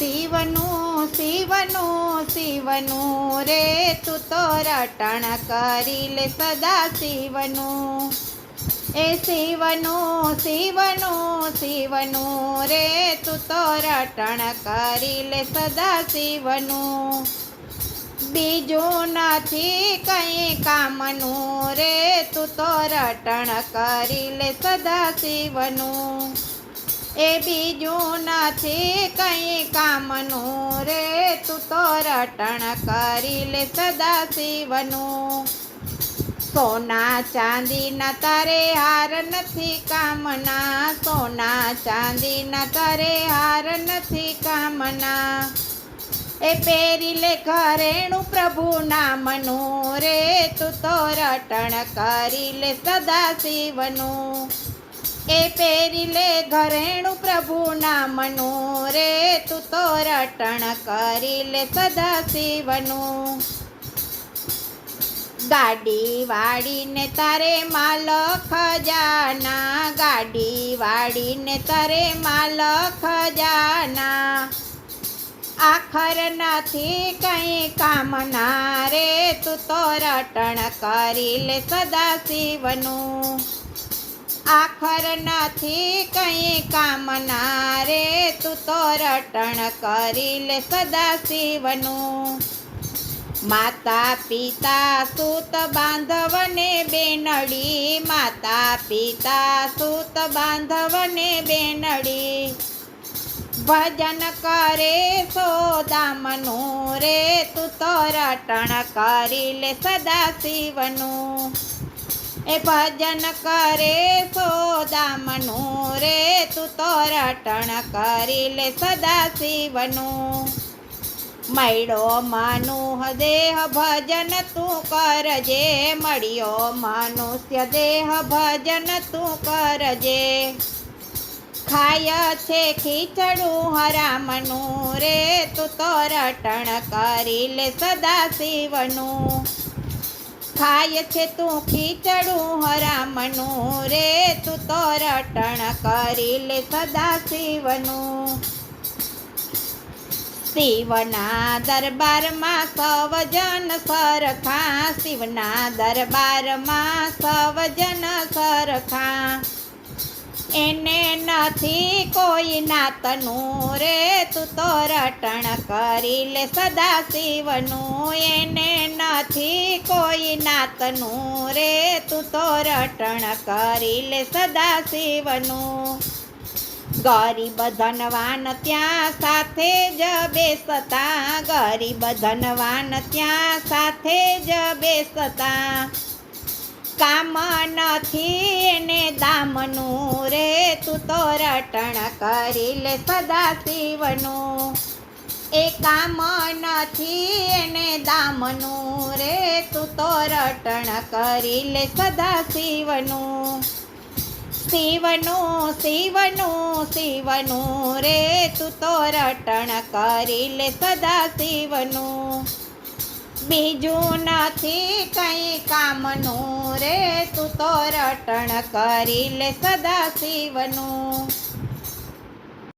શિવનું શિવનું શિવનું રે તું તો રટણ કરી લે સદા શિવનું એ શિવનું શિવનું શિવનું રે તું તો રટણ કરી લે સદા શિવનું બીજું નથી કંઈ કામનું રે તું તો રટણ કરી લે સદા શિવનું એ બીજું નથી કંઈ કામનું રે તું તો રટણ કરી લે સદા શિવનું સોના ચાંદીના તારે હાર નથી કામના સોના ચાંદીના તારે હાર નથી કામના એ પહેરી લે ઘરેણું પ્રભુ નામનું રે તું તો રટણ કરી લે સદા શિવનું એ પહેરી લે ઘરેણું પ્રભુ નામનું રે તું તો રટણ કરી લે સદા શિવનું ગાડી વાળીને તારે માલ ખજાના ગાડી વાળીને તારે માલ ખજાના આખર નથી કંઈ કામના રે તું તો રટણ કરી લે સદા શિવનું આખર નથી કંઈ કામના રે તું તો રટણ કરી લે સદા શિવનું માતા પિતા સૂત બાંધવને બેનડી માતા પિતા સૂત બાંધવને બેનડી ભજન કરે સોદામનું રે તું તો રટણ કરી લે સદા શિવનું એ ભજન કરે સોદામનું રે તું તો રટણ કરી લે સદા શિવનું મળ્યો મનુહ દેહ ભજન તું કરજે મળ્યો મનુષ્ય દેહ ભજન તું કરજે ખાય છે ખીચડું હરામનું રે તું તો રટણ કરી લે સદા શિવનું ખાય છે તું ખીચડું હરામનું રે તું તો રટણ કરી લે સદા શિવનું શિવના દરબારમાં સૌજન સરખા શિવના દરબારમાં સૌજન સરખા એને નથી કોઈ નાતનું રે તું તો રટણ કરી લે સદા શિવનું એને નથી કોઈ નાતનું રે તું તો રટણ કરી લે સદા શિવનું ગરીબ ધનવાન ત્યાં સાથે જ બેસતા ગરીબ ધનવાન ત્યાં સાથે જ બેસતા કામ નથી એને દામનું રે તું તો રટણ કરી લે સદા શિવનું એ કામ નથી એને દામનું રે તું તો રટણ કરી લે સદા શિવનું શિવનું શિવનું શિવનું રે તું તો રટણ કરી લે સદા શિવનું બીજું નથી કંઈ કામનું રે તું તો રટણ કરી લે સદા શિવનું